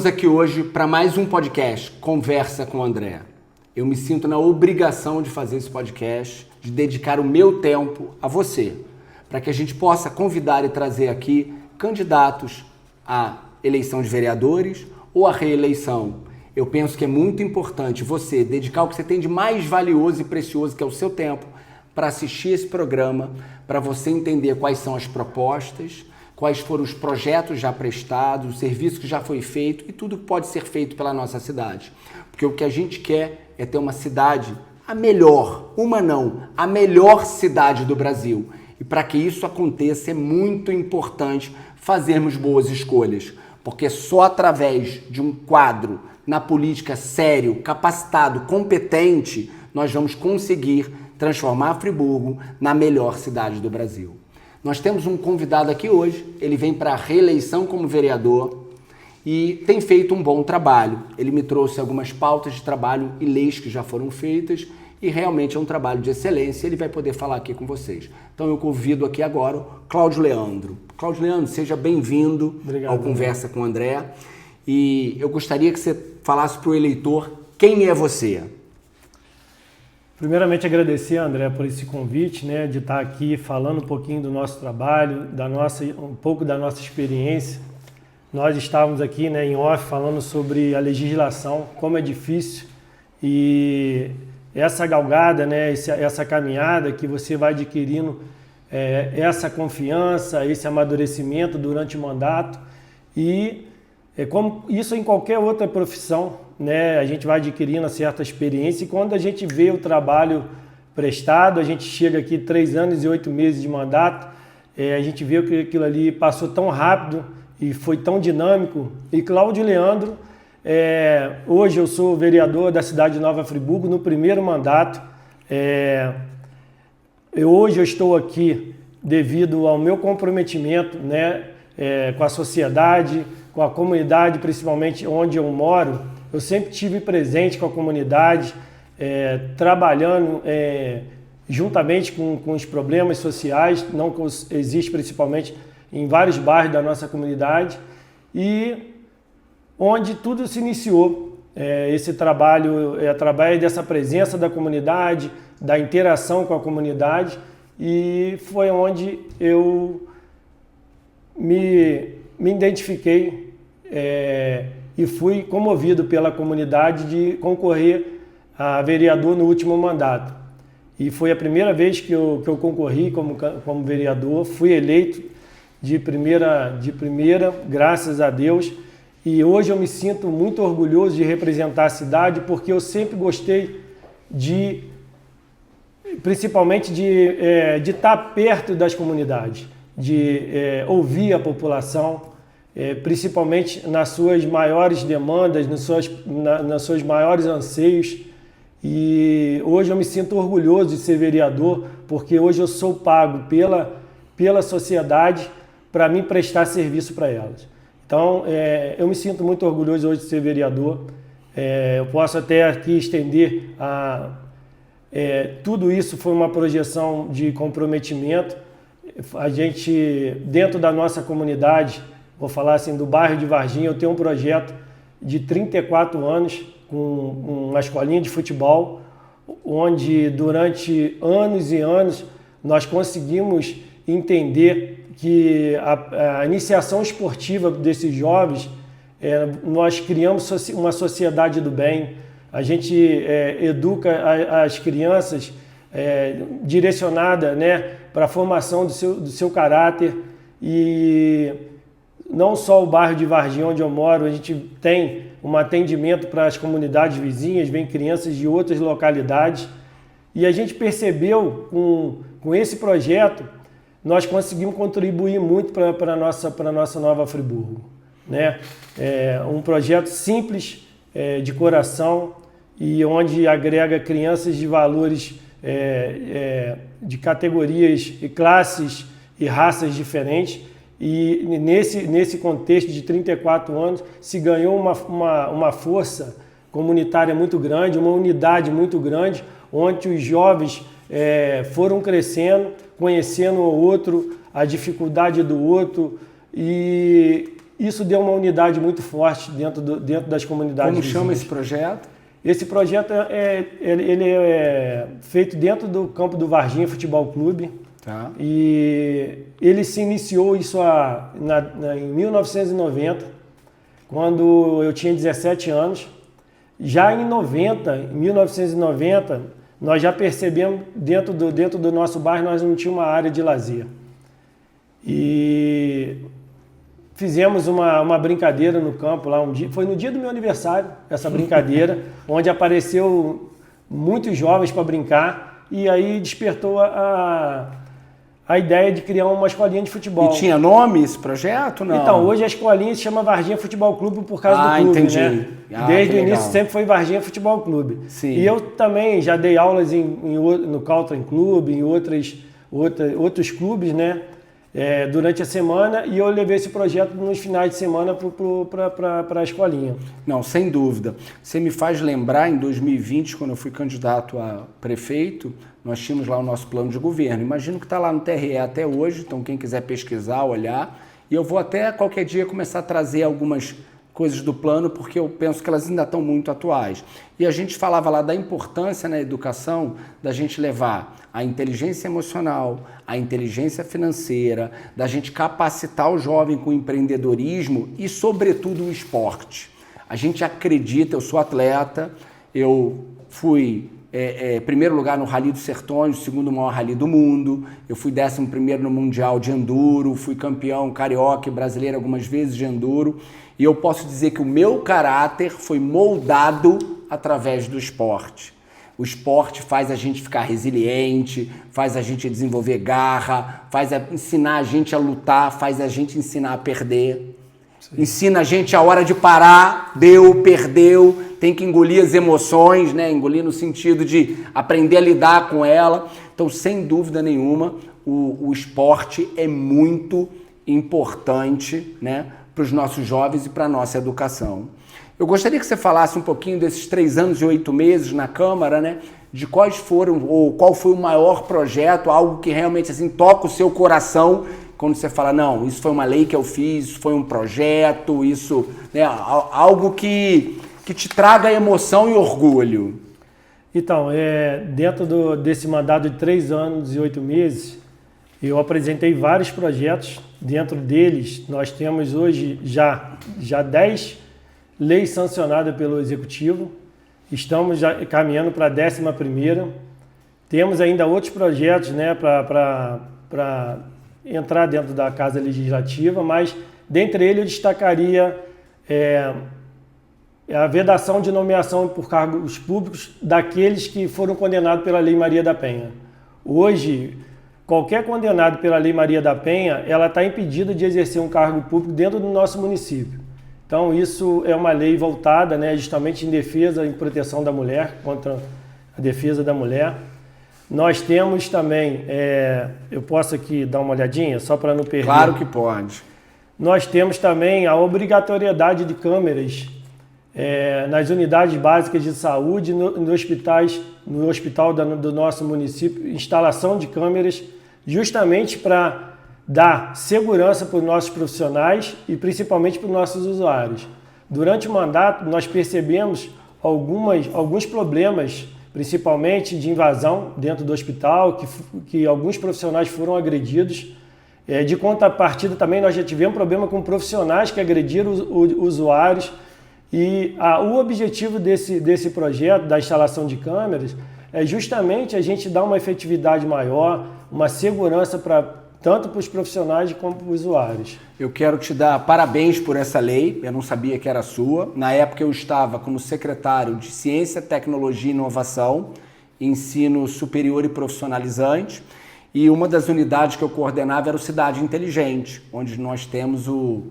Estamos aqui hoje para mais um podcast, Conversa com o André. Eu me sinto na obrigação de fazer esse podcast, de dedicar o meu tempo a você, para que a gente possa convidar e trazer aqui candidatos à eleição de vereadores ou à reeleição. Eu penso que é muito importante você dedicar o que você tem de mais valioso e precioso, que é o seu tempo, para assistir esse programa, para você entender quais são as propostas, quais foram os projetos já prestados, o serviço que já foi feito e tudo que pode ser feito pela nossa cidade. Porque o que a gente quer é ter uma cidade, a melhor, uma não, a melhor cidade do Brasil. E para que isso aconteça é muito importante fazermos boas escolhas, porque só através de um quadro na política sério, capacitado, competente, nós vamos conseguir transformar Friburgo na melhor cidade do Brasil. Nós temos um convidado aqui hoje, ele vem para a reeleição como vereador e tem feito um bom trabalho. Ele me trouxe algumas pautas de trabalho e leis que já foram feitas e realmente é um trabalho de excelência. Ele vai poder falar aqui com vocês. Então eu convido aqui agora o Cláudio Leandro. Cláudio Leandro, seja bem-vindo ao Conversa com o André. E eu gostaria que você falasse para o eleitor quem é você. Primeiramente, agradecer, André, por esse convite, né, de estar aqui falando um pouquinho do nosso trabalho, um pouco da nossa experiência. Nós estávamos aqui, né, em off falando sobre a legislação, como é difícil, e essa galgada, né, essa caminhada que você vai adquirindo, essa confiança, esse amadurecimento durante o mandato, e como isso em qualquer outra profissão, né, a gente vai adquirindo certa experiência e quando a gente vê o trabalho prestado, a gente chega aqui 3 anos e 8 meses de mandato, a gente vê que aquilo ali passou tão rápido e foi tão dinâmico. E Cláudio Leandro, hoje eu sou vereador da cidade de Nova Friburgo no primeiro mandato. Hoje eu estou aqui devido ao meu comprometimento, né, com a sociedade, com a comunidade, principalmente onde eu moro. Eu sempre estive presente com a comunidade, trabalhando juntamente com os problemas sociais, não que existe principalmente em vários bairros da nossa comunidade, e onde tudo se iniciou. Esse trabalho é através dessa presença da comunidade, da interação com a comunidade, e foi onde eu me identifiquei e fui comovido pela comunidade de concorrer a vereador no último mandato. E foi a primeira vez que eu concorri como vereador, fui eleito de primeira, graças a Deus. E hoje eu me sinto muito orgulhoso de representar a cidade, porque eu sempre gostei principalmente de estar perto das comunidades, de ouvir a população, principalmente nas suas maiores demandas, nos seus maiores anseios. E hoje eu me sinto orgulhoso de ser vereador, porque hoje eu sou pago pela sociedade para mim prestar serviço para elas. Então, eu me sinto muito orgulhoso hoje de ser vereador. Eu posso até aqui estender tudo isso foi uma projeção de comprometimento. A gente, dentro da nossa comunidade, vou falar assim, do bairro de Varginha, eu tenho um projeto de 34 anos com uma escolinha de futebol, onde durante anos e anos nós conseguimos entender que a iniciação esportiva desses jovens, nós criamos uma sociedade do bem, a gente educa as crianças direcionada, né, para a formação do seu caráter. E não só o bairro de Varginha, onde eu moro, a gente tem um atendimento para as comunidades vizinhas, vem crianças de outras localidades. E a gente percebeu, com esse projeto, nós conseguimos contribuir muito para a nossa Nova Friburgo, né? Um projeto simples, de coração, e onde agrega crianças de valores, de categorias e classes e raças diferentes. E nesse contexto de 34 anos se ganhou uma força comunitária muito grande, uma unidade muito grande, onde os jovens foram crescendo, conhecendo o outro, a dificuldade do outro, e isso deu uma unidade muito forte dentro das comunidades. Como vizinhas. chama esse projeto? Esse projeto ele é feito dentro do campo do Varginha Futebol Clube. Tá. E ele se iniciou isso em 1990, quando eu tinha 17 anos. Já em 1990, nós já percebemos dentro do nosso bairro nós não tínhamos uma área de lazer. E fizemos uma brincadeira no campo lá um dia, foi no dia do meu aniversário, essa brincadeira, onde apareceu muitos jovens para brincar e aí despertou a ideia de criar uma escolinha de futebol. E tinha nome esse projeto? Não. Então, hoje a escolinha se chama Varginha Futebol Clube por causa do clube, entendi. né? Desde o início sempre foi Varginha Futebol Clube. Sim. E eu também já dei aulas no Caltran Clube, em outros clubes, né? Durante a semana, e eu levei esse projeto nos finais de semana para a escolinha. Não, sem dúvida. Você me faz lembrar, em 2020, quando eu fui candidato a prefeito, nós tínhamos lá o nosso plano de governo. Imagino que está lá no TRE até hoje, então quem quiser pesquisar, olhar. E eu vou até qualquer dia começar a trazer algumas coisas do plano, porque eu penso que elas ainda estão muito atuais. E a gente falava lá da importância na educação da gente levar a inteligência emocional, a inteligência financeira, da gente capacitar o jovem com o empreendedorismo e, sobretudo, o esporte. A gente acredita, eu sou atleta, eu fui primeiro lugar no Rally dos Sertões, o segundo maior rally do mundo, eu fui 11º no Mundial de Enduro, fui campeão carioca e brasileiro algumas vezes de Enduro, e eu posso dizer que o meu caráter foi moldado através do esporte. O esporte faz a gente ficar resiliente, faz a gente desenvolver garra, ensinar a gente a lutar, faz a gente ensinar a perder. Sim. Ensina a gente a hora de parar, perdeu, tem que engolir as emoções, né? Engolir no sentido de aprender a lidar com ela. Então, sem dúvida nenhuma, o esporte é muito importante, né, para os nossos jovens e para a nossa educação. Eu gostaria que você falasse um pouquinho desses 3 anos e 8 meses na Câmara, né? De quais foram, ou qual foi o maior projeto, algo que realmente assim, toca o seu coração, quando você fala, não, isso foi uma lei que eu fiz, isso foi um projeto, isso, né, algo que te traga emoção e orgulho. Então, dentro desse mandato de 3 anos e 8 meses, eu apresentei vários projetos. Dentro deles, nós temos hoje já 10 leis sancionadas pelo Executivo. Estamos já caminhando para a 11ª. Temos ainda outros projetos, né, para entrar dentro da Casa Legislativa, mas dentre eles eu destacaria a vedação de nomeação por cargos públicos daqueles que foram condenados pela Lei Maria da Penha. Hoje, qualquer condenado pela Lei Maria da Penha, ela está impedida de exercer um cargo público dentro do nosso município. Então, isso é uma lei voltada, né, justamente em defesa e proteção da mulher, contra a defesa da mulher. Nós temos também, eu posso aqui dar uma olhadinha, só para não perder. Claro que pode. Nós temos também a obrigatoriedade de câmeras nas unidades básicas de saúde, no hospital do nosso município, instalação de câmeras, justamente para dar segurança para os nossos profissionais e principalmente para os nossos usuários. Durante o mandato, nós percebemos alguns problemas, principalmente de invasão dentro do hospital, que alguns profissionais foram agredidos. De contrapartida também nós já tivemos problema com profissionais que agrediram os usuários. E o objetivo desse projeto, da instalação de câmeras, é justamente a gente dar uma efetividade maior, uma segurança tanto para os profissionais como para os usuários. Eu quero te dar parabéns por essa lei, eu não sabia que era sua. Na época eu estava como secretário de Ciência, Tecnologia e Inovação, Ensino Superior e Profissionalizante, e uma das unidades que eu coordenava era o Cidade Inteligente, onde nós temos o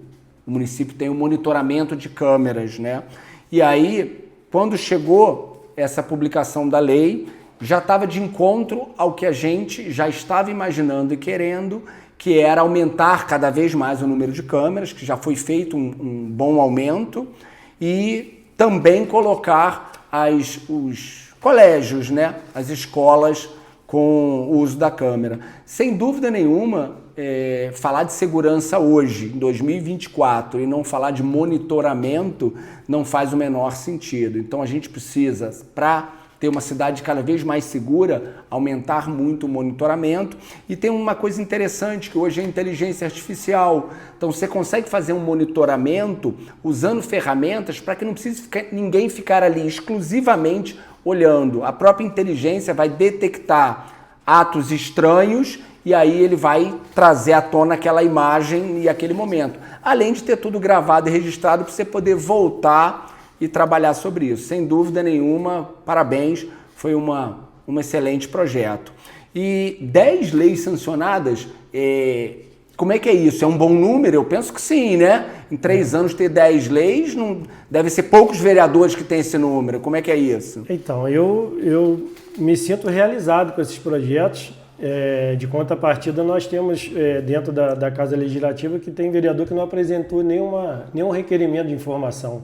município tem o monitoramento de câmeras, né? E aí, quando chegou essa publicação da lei, já estava de encontro ao que a gente já estava imaginando e querendo, que era aumentar cada vez mais o número de câmeras, que já foi feito um bom aumento, e também colocar os colégios, né? As escolas com o uso da câmera. Sem dúvida nenhuma, falar de segurança hoje, em 2024, e não falar de monitoramento, não faz o menor sentido. Então a gente precisa, para ter uma cidade cada vez mais segura, aumentar muito o monitoramento. E tem uma coisa interessante, que hoje é a inteligência artificial. Então você consegue fazer um monitoramento usando ferramentas para que não precise ninguém ficar ali exclusivamente olhando. A própria inteligência vai detectar atos estranhos e aí ele vai trazer à tona aquela imagem e aquele momento. Além de ter tudo gravado e registrado para você poder voltar e trabalhar sobre isso. Sem dúvida nenhuma, parabéns, foi um excelente projeto. E 10 leis sancionadas, como é que é isso? É um bom número? Eu penso que sim, né? Em 3 anos ter 10 leis, não deve ser poucos vereadores que têm esse número. Como é que é isso? Então, eu me sinto realizado com esses projetos. De contrapartida, nós temos dentro da Casa Legislativa que tem vereador que não apresentou nenhum requerimento de informação,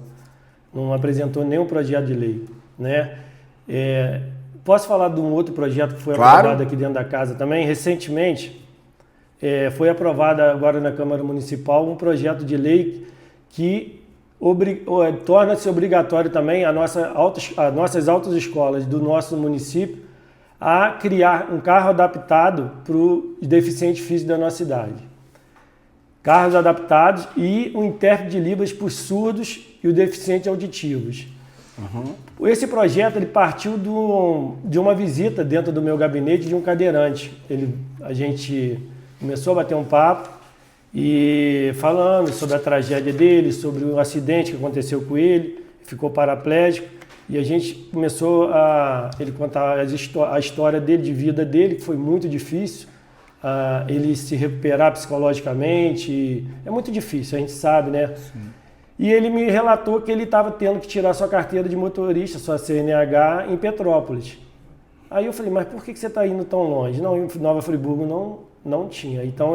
não apresentou nenhum projeto de lei, né? Posso falar de um outro projeto que foi aprovado aqui dentro da casa também? Recentemente, foi aprovado agora na Câmara Municipal um projeto de lei que torna-se obrigatório também as nossas autoescolas do nosso município a criar um carro adaptado para o deficiente físico da nossa cidade. Carros adaptados e um intérprete de Libras para os surdos e os deficientes auditivos. Uhum. Esse projeto ele partiu de uma visita dentro do meu gabinete de um cadeirante. A gente começou a bater um papo e falando sobre a tragédia dele, sobre o acidente que aconteceu com ele, ficou paraplégico. E a gente começou ele contar a história dele, de vida dele, que foi muito difícil. Ele se recuperar psicologicamente, é muito difícil, a gente sabe, né? Sim. E ele me relatou que ele estava tendo que tirar sua carteira de motorista, sua CNH, em Petrópolis. Aí eu falei, mas por que você está indo tão longe? Não, em Nova Friburgo não tinha. Então,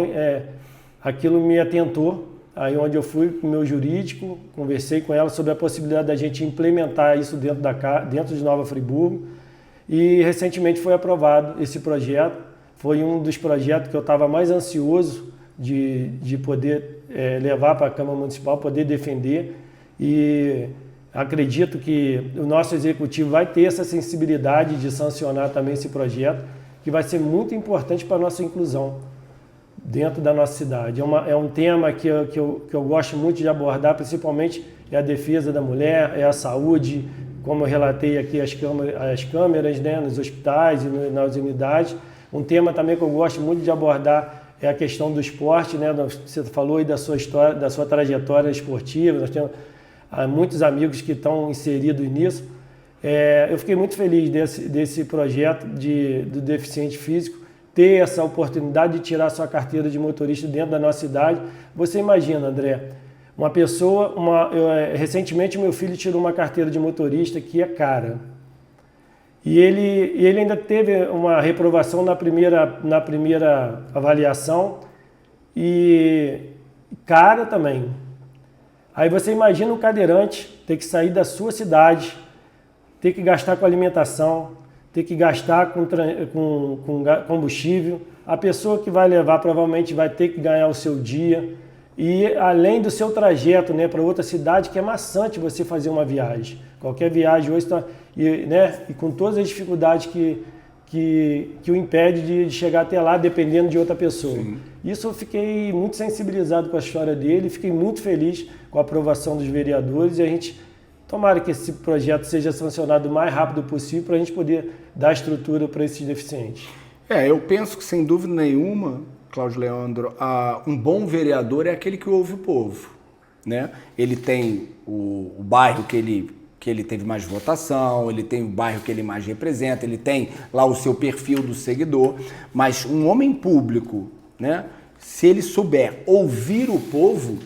aquilo me atentou. Aí onde eu fui com o meu jurídico, conversei com ela sobre a possibilidade da gente implementar isso dentro de Nova Friburgo. E recentemente foi aprovado esse projeto. Foi um dos projetos que eu estava mais ansioso de poder levar para a Câmara Municipal, poder defender. E acredito que o nosso executivo vai ter essa sensibilidade de sancionar também esse projeto, que vai ser muito importante para a nossa inclusão dentro da nossa cidade. É um tema que eu gosto muito de abordar, principalmente a defesa da mulher, a saúde, como eu relatei aqui, as câmeras, né, nos hospitais e nas unidades. Um tema também que eu gosto muito de abordar é a questão do esporte, né? Você falou aí da sua história, da sua trajetória esportiva, nós temos muitos amigos que estão inseridos nisso. Eu fiquei muito feliz desse projeto do deficiente físico, ter essa oportunidade de tirar sua carteira de motorista dentro da nossa cidade. Você imagina, André, uma pessoa... recentemente, meu filho tirou uma carteira de motorista que é cara. E ele ainda teve uma reprovação na primeira avaliação e cara também. Aí você imagina um cadeirante ter que sair da sua cidade, ter que gastar com alimentação, ter que gastar com combustível. A pessoa que vai levar provavelmente vai ter que ganhar o seu dia. E além do seu trajeto, né, para outra cidade, que é maçante você fazer uma viagem. Qualquer viagem hoje está... E com todas as dificuldades que o impede de chegar até lá, dependendo de outra pessoa. Sim. Isso eu fiquei muito sensibilizado com a história dele, fiquei muito feliz com a aprovação dos vereadores e a gente... Tomara que esse projeto seja sancionado o mais rápido possível para a gente poder dar estrutura para esses deficientes. Eu penso que, sem dúvida nenhuma, Cláudio Leandro, um bom vereador é aquele que ouve o povo, né? Ele tem o bairro que ele teve mais votação, ele tem o bairro que ele mais representa, ele tem lá o seu perfil do seguidor, mas um homem público, né? Se ele souber ouvir o povo,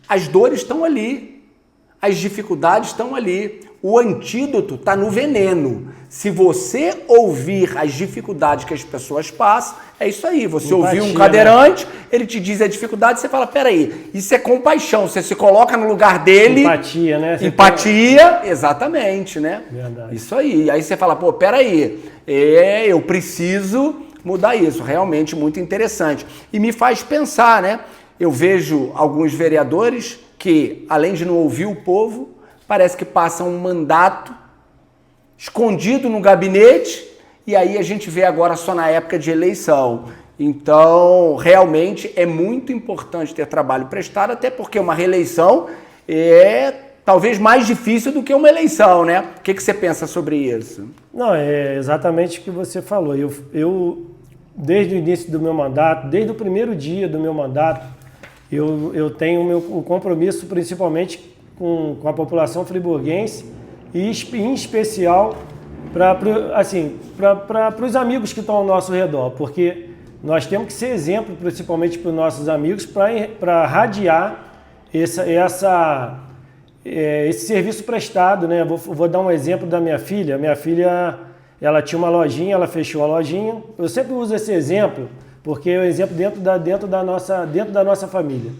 as dores estão ali. As dificuldades estão ali. O antídoto está no veneno. Se você ouvir as dificuldades que as pessoas passam, é isso aí. Você ouviu um cadeirante, né? Ele te diz a dificuldade, você fala, peraí, isso é compaixão. Você se coloca no lugar dele. Empatia, né? Empatia, exatamente, né? Verdade. Isso aí. Aí você fala, pô, peraí, eu preciso mudar isso. Realmente muito interessante. E me faz pensar, né? Eu vejo alguns vereadores que, além de não ouvir o povo, parece que passam um mandato escondido no gabinete e aí a gente vê agora só na época de eleição. Então, realmente é muito importante ter trabalho prestado, até porque uma reeleição é talvez mais difícil do que uma eleição, né? O que você pensa sobre isso? Não, é exatamente o que você falou. Eu desde o início do meu mandato, desde o primeiro dia do meu mandato, eu tenho o compromisso principalmente com a população friburguense e em especial para os amigos que estão ao nosso redor, porque nós temos que ser exemplo principalmente para os nossos amigos para radiar esse serviço prestado, né? Vou dar um exemplo da minha filha. Minha filha, ela tinha uma lojinha, ela fechou a lojinha. Eu sempre uso esse exemplo porque é um exemplo dentro da nossa família.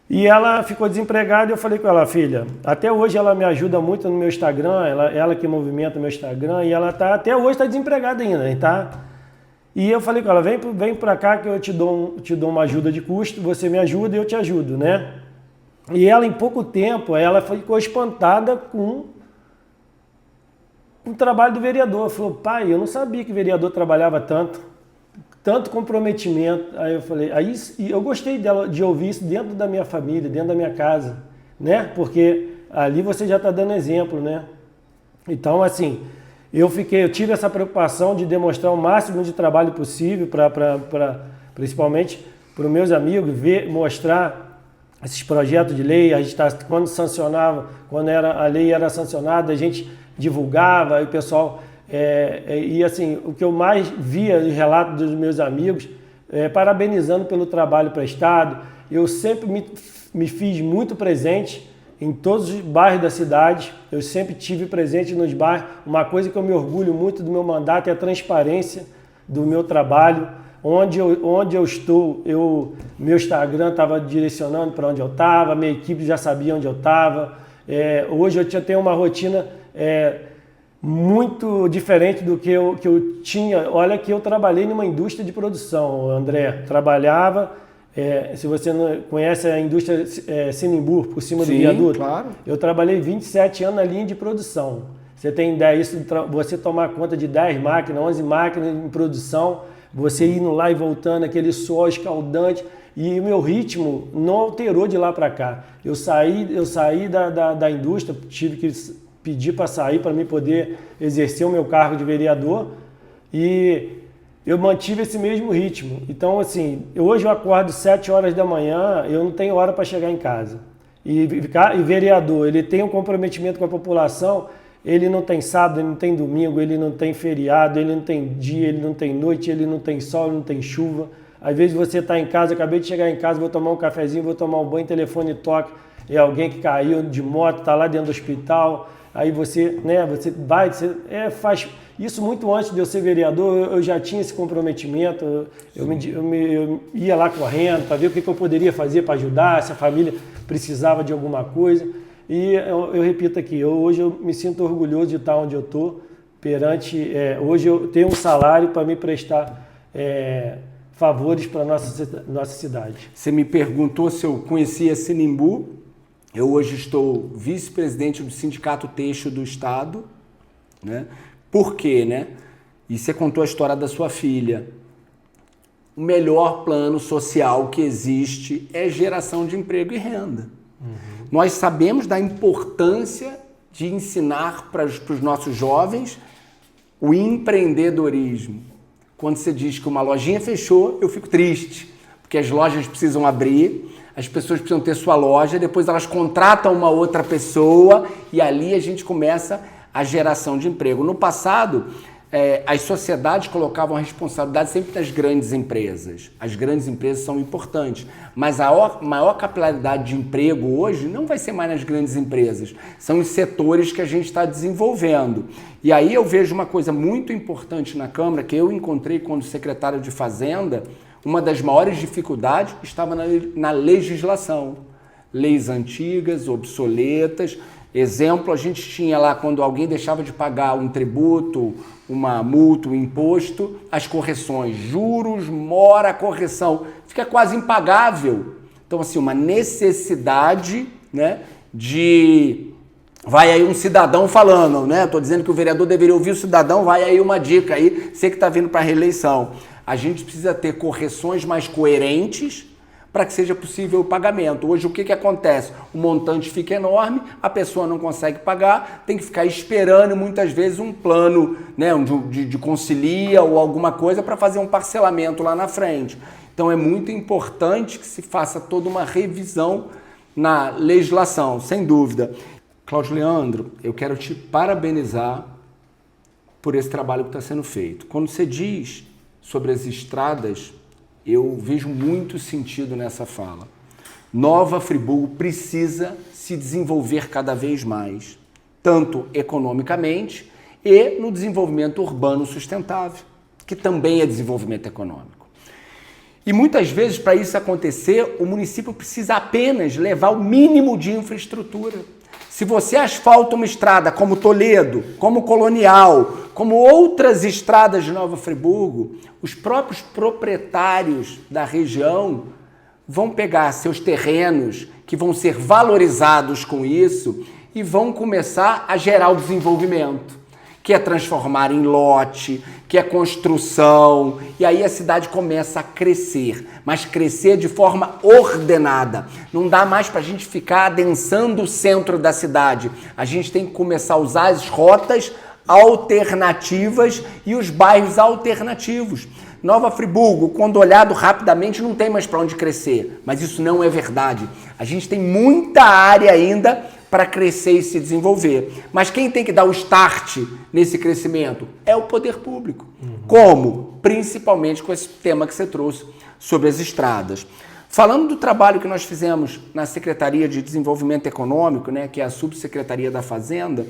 E ela ficou desempregada e eu falei com ela, filha, até hoje ela me ajuda muito no meu Instagram, ela que movimenta o meu Instagram e ela até hoje está desempregada ainda, tá? E eu falei com ela, vem pra cá que eu te dou uma ajuda de custo, você me ajuda e eu te ajudo, né? E ela, em pouco tempo, ela ficou espantada com o trabalho do vereador. Ela falou, pai, eu não sabia que o vereador trabalhava tanto comprometimento. Aí eu falei, e eu gostei de ouvir isso dentro da minha família, dentro da minha casa, né? Porque ali você já está dando exemplo, né? Então, assim, eu tive essa preocupação de demonstrar o máximo de trabalho possível principalmente para os meus amigos, mostrar esses projetos de lei. A gente quando a lei era sancionada, a gente divulgava, e o pessoal e assim, o que eu mais via em relato dos meus amigos, parabenizando pelo trabalho prestado. Eu sempre me fiz muito presente em todos os bairros da cidade, eu sempre tive presente nos bairros. Uma coisa que eu me orgulho muito do meu mandato é a transparência do meu trabalho. Onde eu estou, meu Instagram estava direcionando para onde eu estava, minha equipe já sabia onde eu estava. Hoje eu tenho uma rotina muito diferente do que eu tinha. Olha que eu trabalhei numa indústria de produção, André. Trabalhava, se você não conhece a indústria Sinimbu, por cima do viaduto. Claro. Eu trabalhei 27 anos na linha de produção. Você tem ideia, você tomar conta de 10 máquinas, 11 máquinas em produção, você indo lá e voltando, aquele suor escaldante, e o meu ritmo não alterou de lá para cá. Eu saí da indústria, tive que pedir para sair para mim poder exercer o meu cargo de vereador, e eu mantive esse mesmo ritmo. Então, assim, hoje eu acordo 7 horas da manhã, eu não tenho hora para chegar em casa. E vereador, ele tem um comprometimento com a população. Ele não tem sábado, ele não tem domingo, ele não tem feriado, ele não tem dia, ele não tem noite, ele não tem sol, ele não tem chuva. Às vezes você está em casa, acabei de chegar em casa, vou tomar um cafezinho, vou tomar um banho, telefone toque, é alguém que caiu de moto, está lá dentro do hospital. Aí você faz isso muito antes de eu ser vereador. Eu já tinha esse comprometimento, eu ia lá correndo para ver o que eu poderia fazer para ajudar, se a família precisava de alguma coisa. E eu repito aqui, hoje eu me sinto orgulhoso de estar onde eu estou, hoje eu tenho um salário para me prestar favores para a nossa cidade. Você me perguntou se eu conhecia Sinimbu. Eu hoje estou vice-presidente do Sindicato Têxtil do Estado, né? Por quê, né? E você contou a história da sua filha. O melhor plano social que existe é geração de emprego e renda. Uhum. Nós sabemos da importância de ensinar para os nossos jovens o empreendedorismo. Quando você diz que uma lojinha fechou, eu fico triste, porque as lojas precisam abrir, as pessoas precisam ter sua loja, depois elas contratam uma outra pessoa e ali a gente começa a geração de emprego. No passado, as sociedades colocavam a responsabilidade sempre nas grandes empresas. As grandes empresas são importantes, mas a maior capilaridade de emprego hoje não vai ser mais nas grandes empresas, são os setores que a gente está desenvolvendo. E aí eu vejo uma coisa muito importante na Câmara, que eu encontrei quando secretário de Fazenda, uma das maiores dificuldades estava na legislação. leis antigas, obsoletas. Exemplo, a gente tinha lá, quando alguém deixava de pagar um tributo, uma multa, um imposto, as correções, juros, mora, correção, fica quase impagável. Então, assim, uma necessidade, né, de... Vai aí um cidadão falando, né? Estou dizendo que o vereador deveria ouvir o cidadão, vai aí uma dica aí, você que está vindo para a reeleição. A gente precisa ter correções mais coerentes para que seja possível o pagamento. Hoje o que acontece? O montante fica enorme, a pessoa não consegue pagar, tem que ficar esperando muitas vezes um plano, né, de concilia ou alguma coisa para fazer um parcelamento lá na frente. Então é muito importante que se faça toda uma revisão na legislação, sem dúvida. Cláudio Leandro, eu quero te parabenizar por esse trabalho que está sendo feito. Quando você diz sobre as estradas, eu vejo muito sentido nessa fala. Nova Friburgo precisa se desenvolver cada vez mais, tanto economicamente e no desenvolvimento urbano sustentável, que também é desenvolvimento econômico. E muitas vezes, para isso acontecer, o município precisa apenas levar o mínimo de infraestrutura. Se você asfalta uma estrada como Toledo, como Colonial, como outras estradas de Nova Friburgo, os próprios proprietários da região vão pegar seus terrenos, que vão ser valorizados com isso, e vão começar a gerar o desenvolvimento, que é transformar em lote, que é construção, e aí a cidade começa a crescer, mas crescer de forma ordenada. Não dá mais para a gente ficar adensando o centro da cidade. A gente tem que começar a usar as rotas alternativas e os bairros alternativos. Nova Friburgo, quando olhado rapidamente, não tem mais para onde crescer, mas isso não é verdade. A gente tem muita área ainda para crescer e se desenvolver. Mas quem tem que dar o start nesse crescimento é o poder público. Como? Principalmente com esse tema que você trouxe sobre as estradas. Falando do trabalho que nós fizemos na Secretaria de Desenvolvimento Econômico, né, que é a Subsecretaria da Fazenda,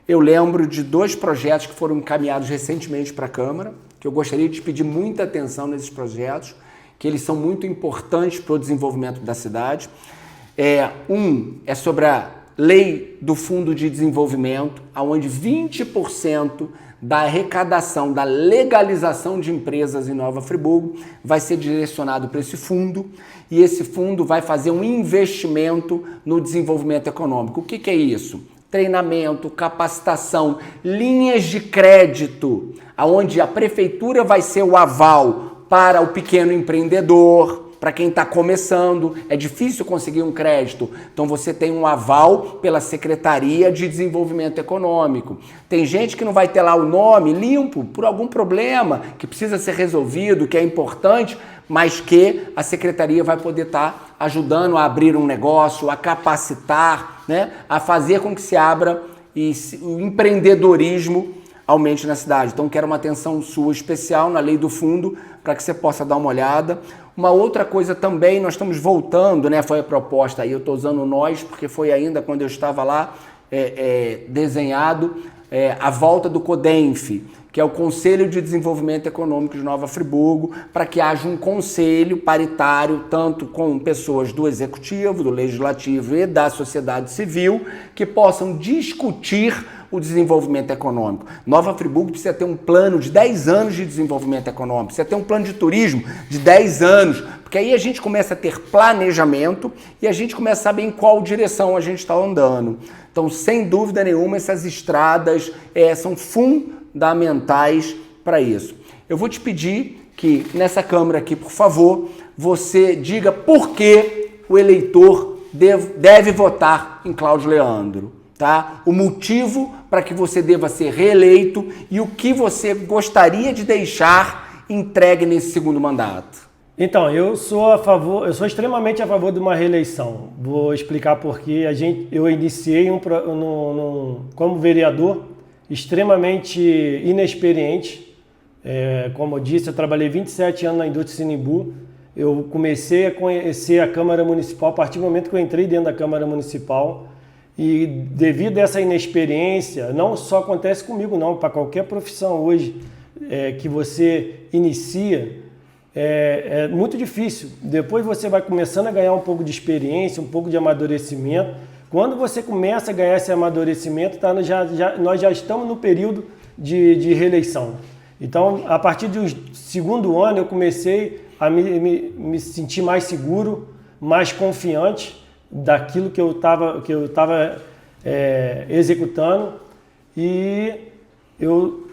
eu lembro de 2 projetos que foram encaminhados recentemente para a Câmara, que eu gostaria de pedir muita atenção nesses projetos, que eles são muito importantes para o desenvolvimento da cidade. Um é sobre a Lei do Fundo de Desenvolvimento, onde 20% da arrecadação, da legalização de empresas em Nova Friburgo vai ser direcionado para esse fundo, e esse fundo vai fazer um investimento no desenvolvimento econômico. O que é isso? Treinamento, capacitação, linhas de crédito, onde a prefeitura vai ser o aval para o pequeno empreendedor, para quem está começando. É difícil conseguir um crédito, então você tem um aval pela Secretaria de Desenvolvimento Econômico. Tem gente que não vai ter lá o nome limpo por algum problema que precisa ser resolvido, que é importante, mas que a Secretaria vai poder estar ajudando a abrir um negócio, a capacitar, né, a fazer com que se abra e o empreendedorismo aumente na cidade. Então quero uma atenção sua especial na Lei do Fundo para que você possa dar uma olhada. Uma outra coisa também, nós estamos voltando, né, foi a proposta aí, eu estou usando nós porque foi ainda quando eu estava lá desenhado, a volta do CODENF, que é o Conselho de Desenvolvimento Econômico de Nova Friburgo, para que haja um conselho paritário, tanto com pessoas do Executivo, do Legislativo e da sociedade civil, que possam discutir o desenvolvimento econômico. Nova Friburgo precisa ter um plano de 10 anos de desenvolvimento econômico, precisa ter um plano de turismo de 10 anos, porque aí a gente começa a ter planejamento e a gente começa a saber em qual direção a gente está andando. Então, sem dúvida nenhuma, essas estradas são fundamentais para isso. Eu vou te pedir que nessa câmera aqui, por favor, você diga por que o eleitor deve votar em Cláudio Leandro, tá? O motivo para que você deva ser reeleito e o que você gostaria de deixar entregue nesse segundo mandato. Então, eu sou extremamente a favor de uma reeleição. Vou explicar por quê. Eu iniciei como vereador extremamente inexperiente. Como eu disse, eu trabalhei 27 anos na indústria Sinimbu. Eu comecei a conhecer a Câmara Municipal a partir do momento que eu entrei dentro da Câmara Municipal. E devido a essa inexperiência, não só acontece comigo não, para qualquer profissão hoje que você inicia, é muito difícil. Depois você vai começando a ganhar um pouco de experiência, um pouco de amadurecimento. Quando você começa a ganhar esse amadurecimento, nós já estamos no período de reeleição. Então, a partir do segundo ano, eu comecei a me sentir mais seguro, mais confiante daquilo que eu estava executando. E eu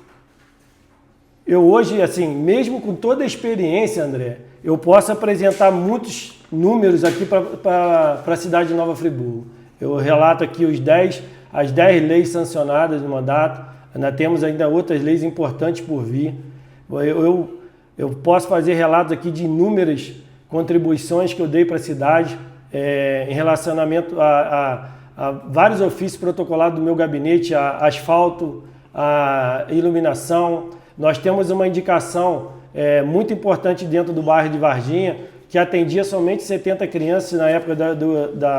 hoje, assim, mesmo com toda a experiência, André, eu posso apresentar muitos números aqui para a cidade de Nova Friburgo. Eu relato aqui as 10 leis sancionadas no mandato, ainda temos ainda outras leis importantes por vir. Eu posso fazer relatos aqui de inúmeras contribuições que eu dei para a cidade em relacionamento a vários ofícios protocolados do meu gabinete, a asfalto, a iluminação. Nós temos uma indicação muito importante dentro do bairro de Varginha, que atendia somente 70 crianças na época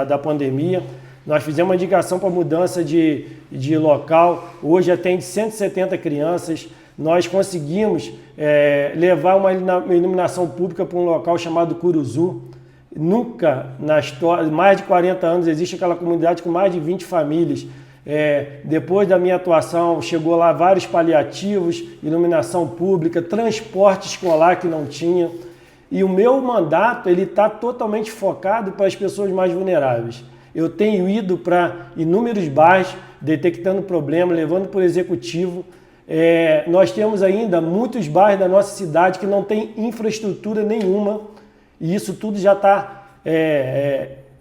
da pandemia. Nós fizemos uma indicação para mudança de local, hoje atende 170 crianças. Nós conseguimos levar uma iluminação pública para um local chamado Curuzu. Nunca na história, mais de 40 anos, existe aquela comunidade com mais de 20 famílias. Depois da minha atuação, chegou lá vários paliativos, iluminação pública, transporte escolar que não tinha. E o meu mandato está totalmente focado para as pessoas mais vulneráveis. Eu tenho ido para inúmeros bairros, detectando problemas, levando para o executivo. Nós temos ainda muitos bairros da nossa cidade que não tem infraestrutura nenhuma, e isso tudo já está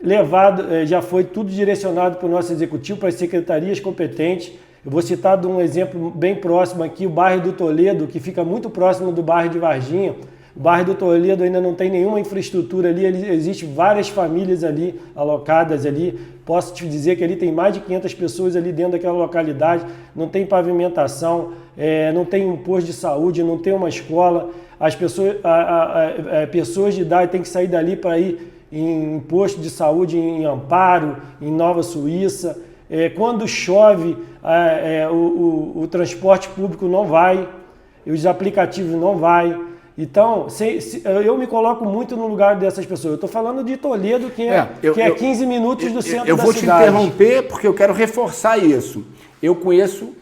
levado, já foi tudo direcionado para o nosso executivo, para as secretarias competentes. Eu vou citar um exemplo bem próximo aqui, o bairro do Toledo, que fica muito próximo do bairro de Varginha. O bairro do Toledo ainda não tem nenhuma infraestrutura ali, existem várias famílias ali alocadas ali. Posso te dizer que ali tem mais de 500 pessoas ali dentro daquela localidade, não tem pavimentação, não tem um posto de saúde, não tem uma escola. As pessoas, pessoas de idade têm que sair dali para ir em posto de saúde em Amparo, em Nova Suíça. Quando chove, o transporte público não vai, os aplicativos não vai. Então, eu me coloco muito no lugar dessas pessoas. Eu estou falando de Toledo, que é 15 minutos do centro da cidade. Eu vou te interromper porque eu quero reforçar isso. Eu conheço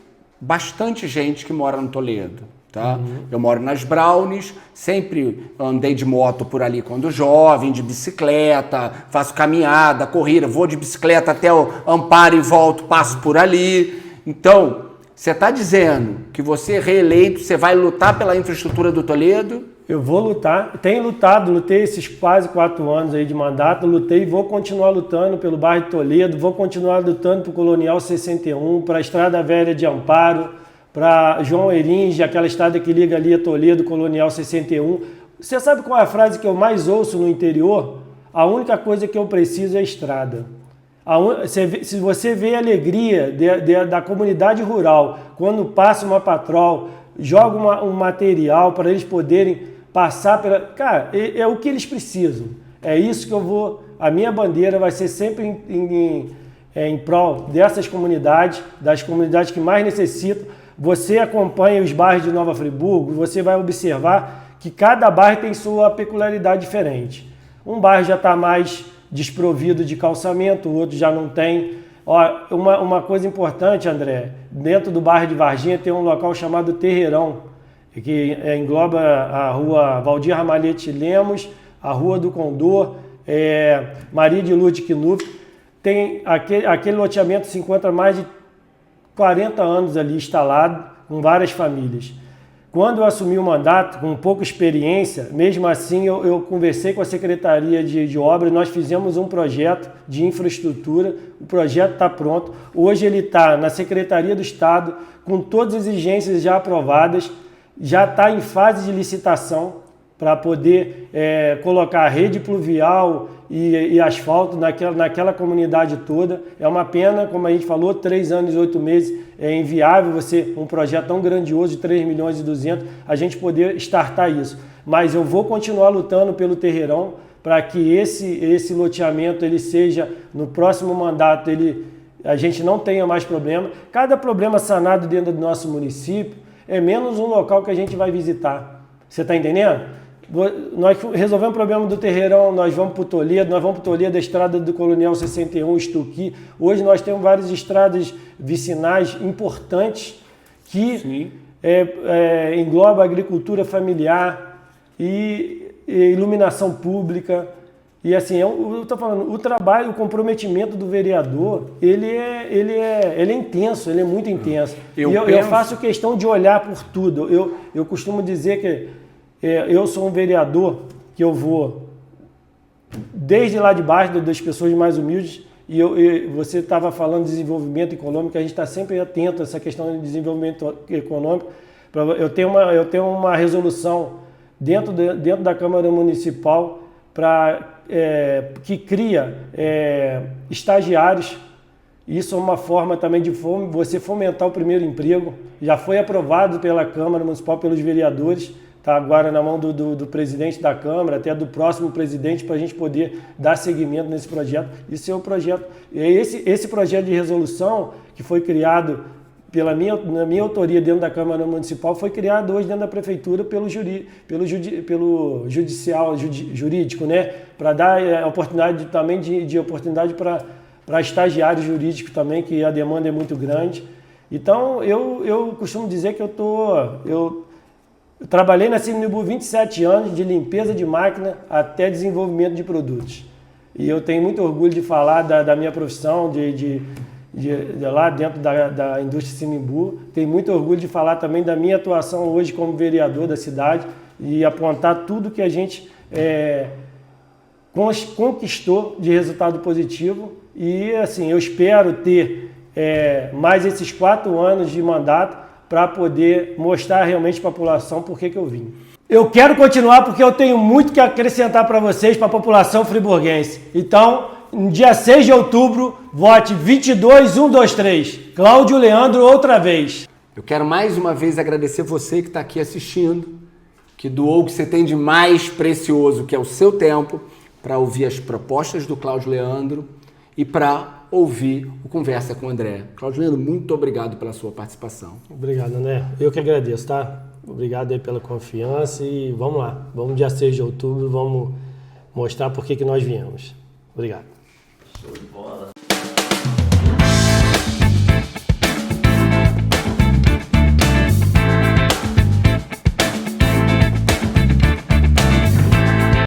bastante gente que mora no Toledo. Tá? Uhum. Eu moro nas Brownies, sempre andei de moto por ali quando jovem, de bicicleta, faço caminhada, corrida, vou de bicicleta até o Amparo e volto, passo por ali. Então, você está dizendo que você reeleito, você vai lutar pela infraestrutura do Toledo? Eu vou lutar, tenho lutado, lutei esses quase 4 anos aí de mandato, lutei e vou continuar lutando pelo bairro de Toledo, vou continuar lutando para o Colonial 61, para a Estrada Velha de Amparo, para João Eringe, aquela estrada que liga ali a Toledo, Colonial 61. Você sabe qual é a frase que eu mais ouço no interior? A única coisa que eu preciso é a estrada. Se você vê a alegria da comunidade rural, quando passa uma patrol, joga um material para eles poderem passar pela... Cara, é o que eles precisam. É isso que eu vou... A minha bandeira vai ser sempre em prol dessas comunidades, das comunidades que mais necessitam. Você acompanha os bairros de Nova Friburgo, você vai observar que cada bairro tem sua peculiaridade diferente. Um bairro já está mais desprovido de calçamento, o outro já não tem. Uma coisa importante, André, dentro do bairro de Varginha tem um local chamado Terreirão, que engloba a rua Valdir Ramalhete Lemos, a rua do Condor, Maria de Lourdes Knupp. Tem aquele loteamento se encontra há mais de 40 anos ali instalado, com várias famílias. Quando eu assumi o mandato, com pouca experiência, mesmo assim eu conversei com a Secretaria de Obras, nós fizemos um projeto de infraestrutura, o projeto está pronto. Hoje ele está na Secretaria do Estado, com todas as exigências já aprovadas, já está em fase de licitação para poder colocar rede pluvial e asfalto naquela comunidade toda. É uma pena, como a gente falou, 3 anos e 8 meses, é inviável um projeto tão grandioso de 3 milhões e 200, a gente poder startar isso. Mas eu vou continuar lutando pelo Terreirão para que esse loteamento ele seja, no próximo mandato, a gente não tenha mais problema. Cada problema sanado dentro do nosso município é menos um local que a gente vai visitar. Você está entendendo? Nós resolvemos o problema do Terreirão, nós vamos para o Toledo, a estrada do Colonial 61, Estuqui. Hoje nós temos várias estradas vicinais importantes que engloba a agricultura familiar e iluminação pública. E assim, eu estou falando, o trabalho, o comprometimento do vereador, ele é intenso, ele é muito intenso. Eu faço questão de olhar por tudo. Eu costumo dizer que eu sou um vereador que eu vou desde lá de baixo, das pessoas mais humildes, e você estava falando de desenvolvimento econômico, a gente está sempre atento a essa questão de desenvolvimento econômico. Eu tenho uma resolução dentro da Câmara Municipal que cria estagiários. Isso é uma forma também de você fomentar o primeiro emprego. Já foi aprovado pela Câmara Municipal, pelos vereadores. Está agora na mão do presidente da Câmara, até do próximo presidente, para a gente poder dar seguimento nesse projeto. Isso é um projeto. Esse projeto de resolução que foi criado na minha autoria dentro da Câmara Municipal, foi criado hoje dentro da Prefeitura pelo jurídico, né? Para dar oportunidade também de oportunidade para estagiários jurídicos também, que a demanda é muito grande. Então, eu costumo dizer que eu trabalhei na Semibu 27 anos, de limpeza de máquina até desenvolvimento de produtos. E eu tenho muito orgulho de falar da minha profissão, de lá dentro da indústria Semibu. Tenho muito orgulho de falar também da minha atuação hoje como vereador da cidade e apontar tudo que a gente conquistou de resultado positivo. E assim, eu espero ter mais esses 4 anos de mandato para poder mostrar realmente para a população por que eu vim. Eu quero continuar porque eu tenho muito que acrescentar para vocês, para a população friburguense. Então, no dia 6 de outubro, vote 22123. Cláudio Leandro outra vez. Eu quero mais uma vez agradecer você que está aqui assistindo, que doou o que você tem de mais precioso, que é o seu tempo, para ouvir as propostas do Cláudio Leandro e para ouvir o Conversa com o André. Cláudio Leandro, muito obrigado pela sua participação. Obrigado, André. Eu que agradeço, tá? Obrigado aí pela confiança e vamos lá. Vamos dia 6 de outubro, vamos mostrar por que nós viemos. Obrigado. Show de bola.